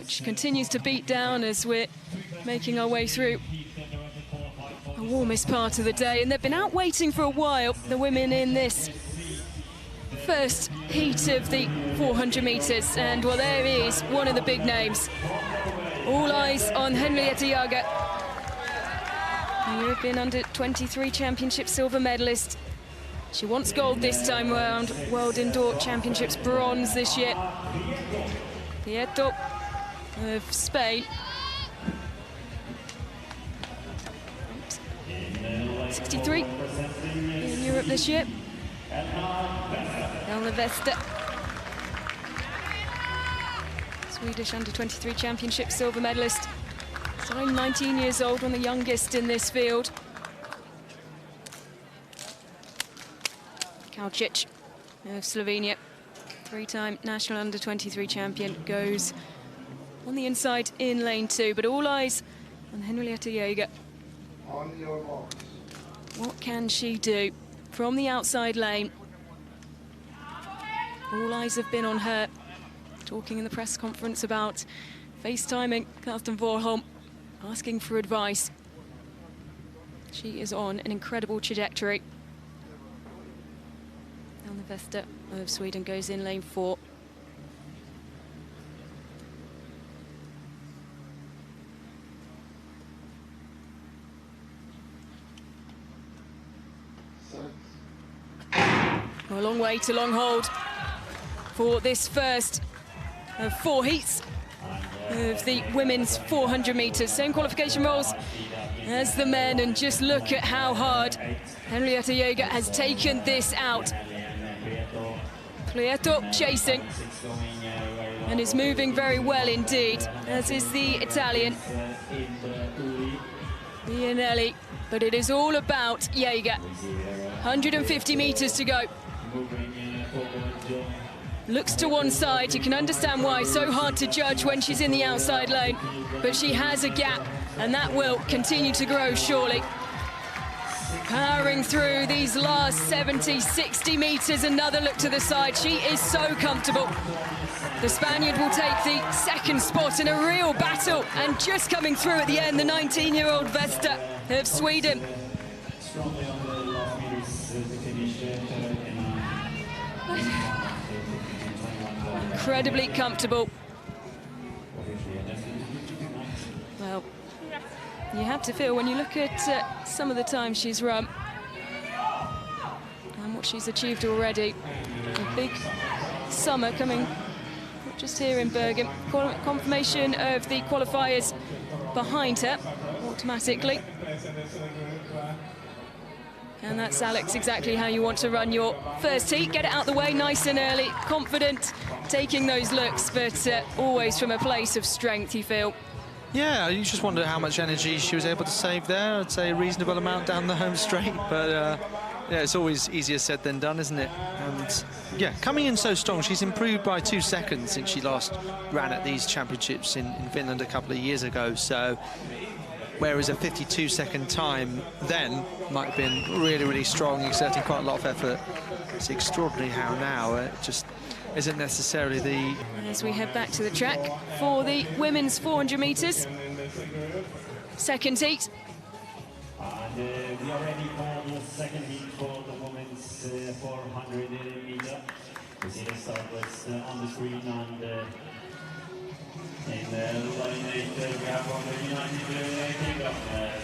which continues to beat down as we're making our way through the warmest part of the day. And they've been out waiting for a while, the women in this first heat of the 400 metres. And well, there is one of the big names. All eyes on Henriette Jaeger, the European Under-23 Championship silver medalist. She wants gold this time round. World Indoor Championships bronze this year. Prieto of Spain. 63 in Europe this year. Elna Vesta, Swedish Under-23 Championship silver medalist. So I'm 19 years old, one of the youngest in this field. Kalcic of Slovenia, three-time national Under-23 champion, goes on the inside in lane 2, but all eyes on Henriette Jaeger. What can she do from the outside lane? All eyes have been on her, talking in the press conference about FaceTiming Karsten Warholm, asking for advice. She is on an incredible trajectory. Elna Vesta of Sweden goes in lane 4. A long way to long hold for this first of 4 heats of the women's 400 metres. Same qualification rules as the men, and just look at how hard Henriette Jaeger has taken this out. Prieto chasing and is moving very well indeed, as is the Italian Bianelli. But it is all about Jaeger. 150 metres to go. Looks to one side, you can understand why, so hard to judge when she's in the outside lane, but she has a gap, and that will continue to grow surely. Powering through these last 70, 60 metres, another look to the side, she is so comfortable. The Spaniard will take the second spot in a real battle, and just coming through at the end, the 19-year-old Vesta of Sweden. Incredibly comfortable. Well, you have to feel when you look at some of the time she's run and what she's achieved already. A big summer coming, not just here in Bergen. Confirmation of the qualifiers behind her automatically. And that's, Alex, exactly how you want to run your first heat. Get it out the way nice and early, confident, taking those looks, but always from a place of strength, you feel. Yeah, you just wonder how much energy she was able to save there. I'd say a reasonable amount down the home straight, but yeah, it's always easier said than done, isn't it? And yeah, coming in so strong, she's improved by 2 seconds since she last ran at these championships in Finland a couple of years ago. So whereas a 52-second time then might have been really, really strong, exerting quite a lot of effort. It's extraordinary how now it just isn't necessarily the... As we head back to the track for the women's 400 metres. Second heat. And we are ready for the second heat for the women's 400 metres. We see the start was on the screen, and in line 8 we have on the United Kingdom,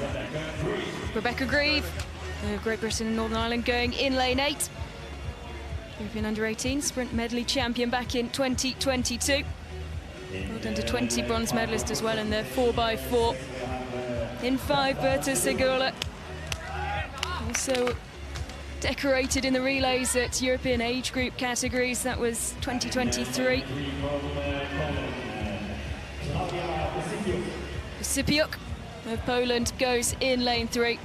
Rebecca Grieve. Rebecca Grieve, Great Britain and Northern Ireland, going in lane 8. European Under-18 sprint medley champion back in 2022. World Under-20 bronze medalist as well in the 4x4. In 5, Berta Segula. Also decorated in the relays at European age group categories. That was 2023. Sypiuk of Poland goes in lane 3.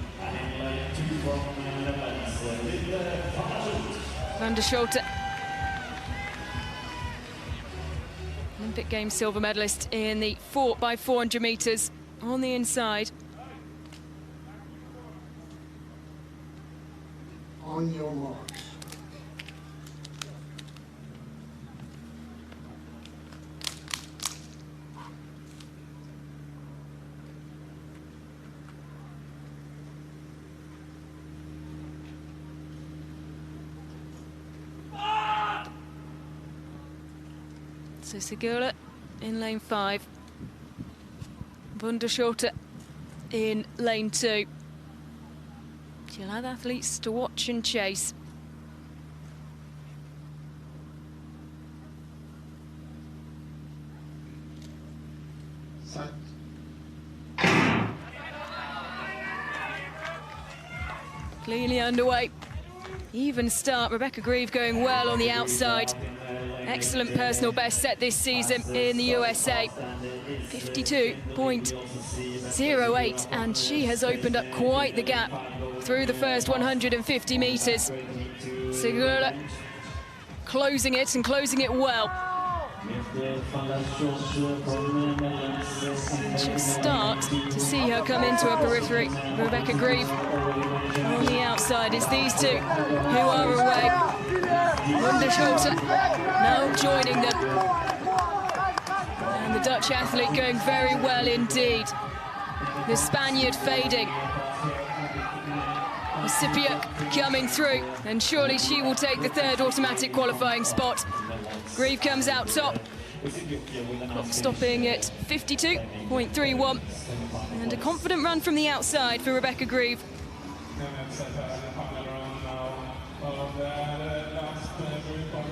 Van der Scholte, Olympic Games silver medalist in the 4x400 metres on the inside. On your marks. So Segula in lane 5. Wunderschulter in lane 2. She'll have athletes to watch and chase. Cleanly underway. Even start. Rebecca Grieve going well on the outside. Excellent personal best set this season in the USA. 52.08, and she has opened up quite the gap through the first 150 metres. Segura closing it and closing it well. She'll start to see her come into her periphery. Rebecca Grieve on the outside. It's these two who are away. Wunderschulter now joining them. And the Dutch athlete going very well indeed. The Spaniard fading. Sipiak coming through, and surely she will take the third automatic qualifying spot. Grieve comes out top. Clock stopping at 52.31. And a confident run from the outside for Rebecca Grieve.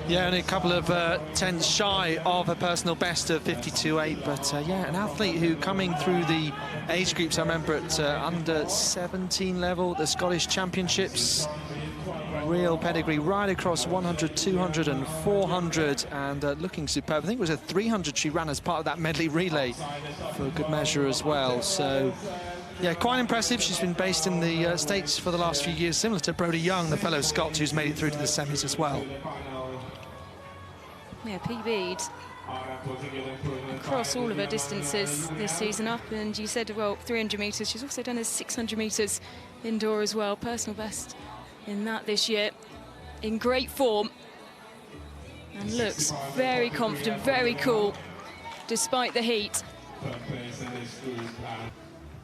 Yeah, only a couple of tenths shy of a personal best of 52.8, but yeah, an athlete who coming through the age groups, I remember at under 17 level, the Scottish Championships, real pedigree right across 100, 200 and 400, and looking superb. I think it was a 300 she ran as part of that medley relay for good measure as well. So yeah, quite impressive. She's been based in the States for the last few years, similar to Brodie Young, the fellow Scot who's made it through to the semis as well. Yeah, PB'd across all of her distances this season up, and you said, well, 300 metres. She's also done a 600 metres indoor as well. Personal best in that this year. In great form. And looks very confident, very cool, despite the heat.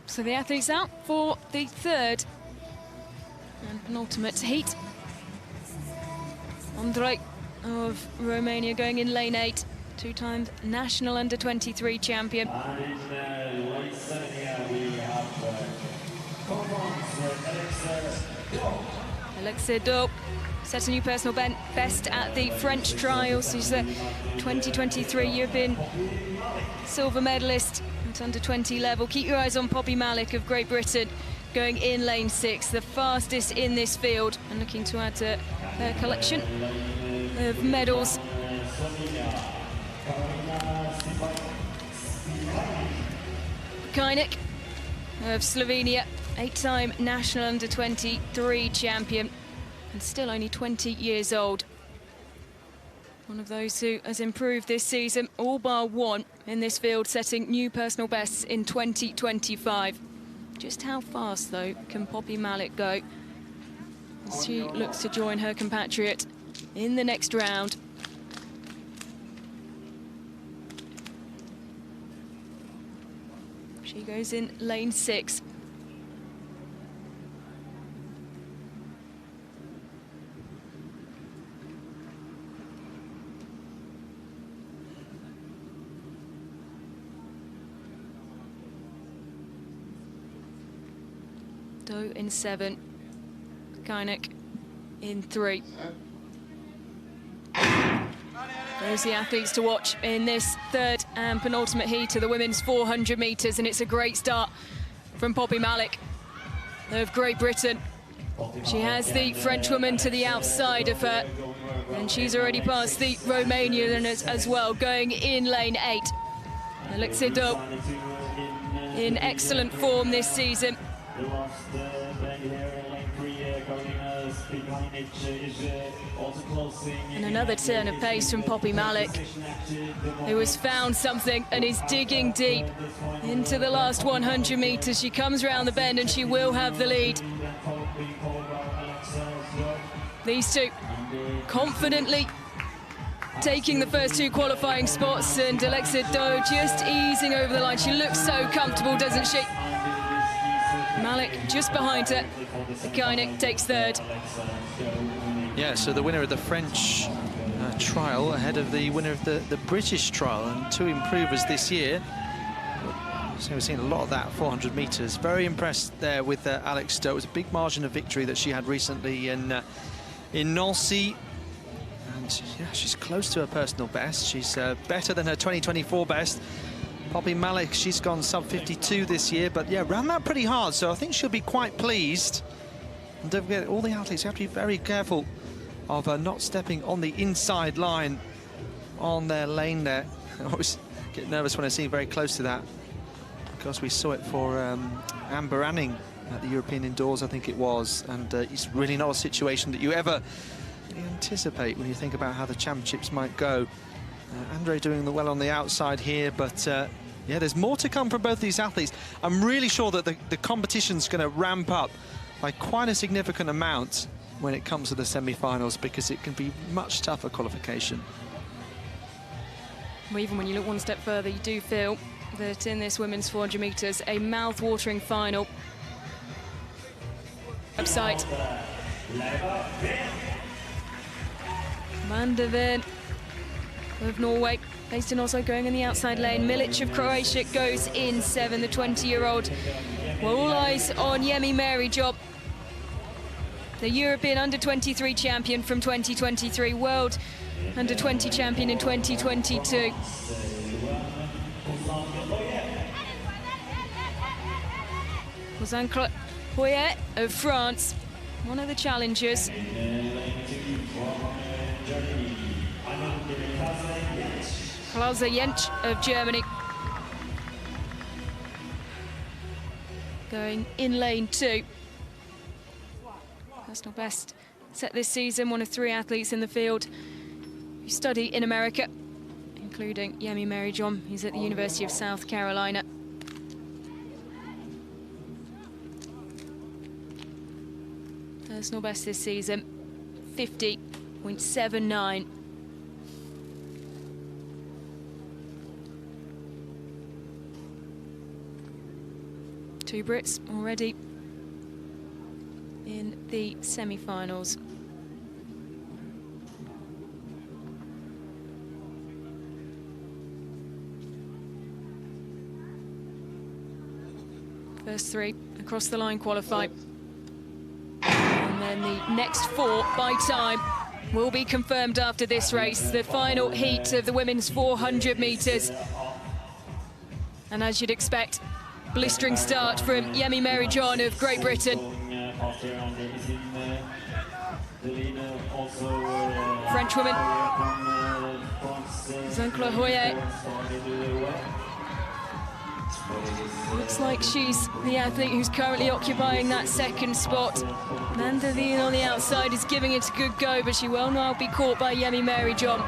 So the athletes out for the third and penultimate heat. Andrei of Romania going in lane 8, two-time national under-23 champion. And in lane 7 here we have Alexa Dope set a new personal best at the French trials. She's the 2023 European silver medalist at under-20 level. Keep your eyes on Poppy Malik of Great Britain going in lane 6, the fastest in this field, and looking to add to her collection of medals. Kajnik of Slovenia, 8-time national under-23 champion, and still only 20 years old. One of those who has improved this season, all bar one in this field, setting new personal bests in 2025. Just how fast, though, can Poppy Malik go as she looks to join her compatriot in the next round? She goes in lane 6. Doe in 7. Kajnik in 3. Those are the athletes to watch in this third and penultimate heat of the women's 400 metres, and it's a great start from Poppy Malik of Great Britain. She has the Frenchwoman to the outside of her, and she's already passed the Romanian as well, going in lane 8. Alexa Doe in excellent form this season. And another turn of pace from Poppy Malik, who has found something and is digging deep into the last 100 metres. She comes around the bend and she will have the lead. These two confidently taking the first 2 qualifying spots, and Alexa Doe just easing over the line. She looks so comfortable, doesn't she? Malik just behind her. Kajnik takes third. Yeah, so the winner of the French trial ahead of the winner of the British trial, and 2 improvers this year. So we've seen a lot of that 400 metres. Very impressed there with Alex Stowe. It was a big margin of victory that she had recently in Nancy. And yeah, she's close to her personal best. She's better than her 2024 best. Poppy Malik, she's gone sub-52 this year, but yeah, ran that pretty hard, so I think she'll be quite pleased. And don't forget, all the athletes have to be very careful of not stepping on the inside line on their lane there. I always get nervous when I see very close to that, because we saw it for Amber Anning at the European Indoors, I think it was, and it's really not a situation that you ever anticipate when you think about how the championships might go. Andre doing well on the outside here, but yeah, there's more to come from both these athletes. I'm really sure that the competition's going to ramp up by quite a significant amount when it comes to the semi-finals, because it can be much tougher qualification. Well, even when you look one step further, you do feel that in this women's 400 metres, a mouth-watering final. Website. Van der Ven of Norway, based in Oslo, going in the outside lane. Milic of Croatia goes in 7, the 20-year-old. Well, all eyes on Yemi Mary Job, the European under-23 champion from 2023, world under-20 champion in 2022. Rosanne Hoyet of France, one of the challengers. Klaus Jentsch of Germany going in lane 2. Personal best set this season, one of 3 athletes in the field who study in America, including Yemi Mary John, who's at the University of South Carolina. Personal best this season, 50.79. Two Brits already in the semi-finals. First 3 across the line qualify. And then the next 4 by time will be confirmed after this race. The final heat of the women's 400 metres. And as you'd expect, blistering start from Yemi Mary John of Great Britain. Frenchwoman, Jean-Claude Hoyet. Looks like she's the athlete who's currently occupying that second spot. Van der Ven on the outside is giving it a good go, but she will now be caught by Yemi Mary John.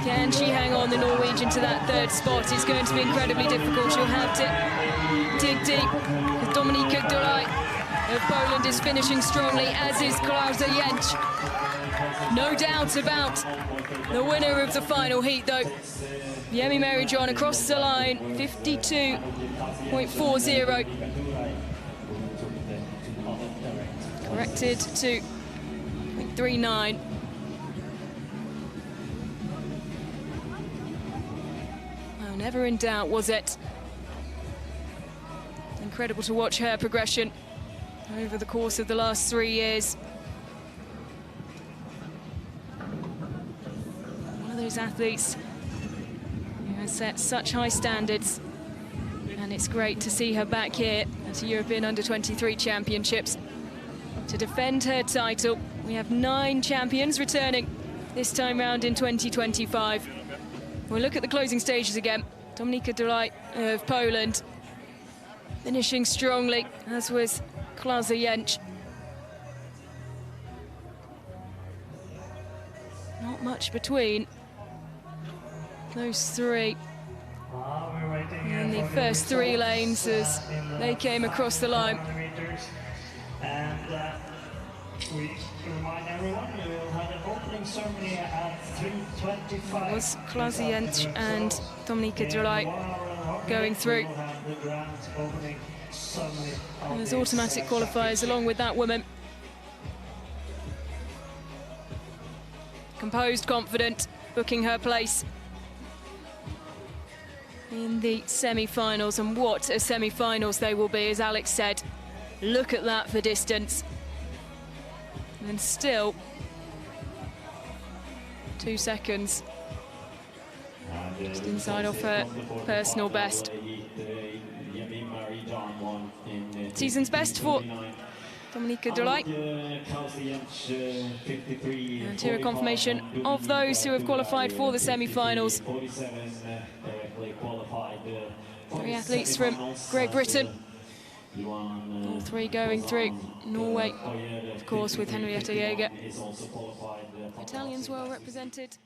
Can she hang on, the Norwegian, to that third spot? It's going to be incredibly difficult. She'll have to dig deep. Dominika Dolaj of Poland is finishing strongly, as is Klaus Jentsch. No doubt about the winner of the final heat, though. Yemi Mary John across the line, 52.40. Corrected to 0.39. Well, never in doubt, was it? Incredible to watch her progression over the course of the last 3 years. One of those athletes who has set such high standards, and it's great to see her back here at the European Under-23 Championships to defend her title. We have 9 champions returning this time round in 2025. We'll look at the closing stages again. Dominika Dolaj of Poland finishing strongly, as was Klaus Jentsch. Not much between those 3. In the first 3 lanes as they came across the line. And we remind everyone we will have an opening ceremony at 3:25. It was Klaus Jentsch and Dominika Dolaj going through. And there's automatic qualifiers along with that woman. composed, confident, booking her place in the semi-finals. And what a semi-finals they will be, as Alex said. Look at that for distance. And still 2 seconds just inside of her personal best. Season's best for Dominika Dolaj. And here a confirmation of those who have qualified for the semi-finals. 3 athletes from Great Britain. All 3 going through. Norway, of course, with Henrietta Jaeger. Italians well represented.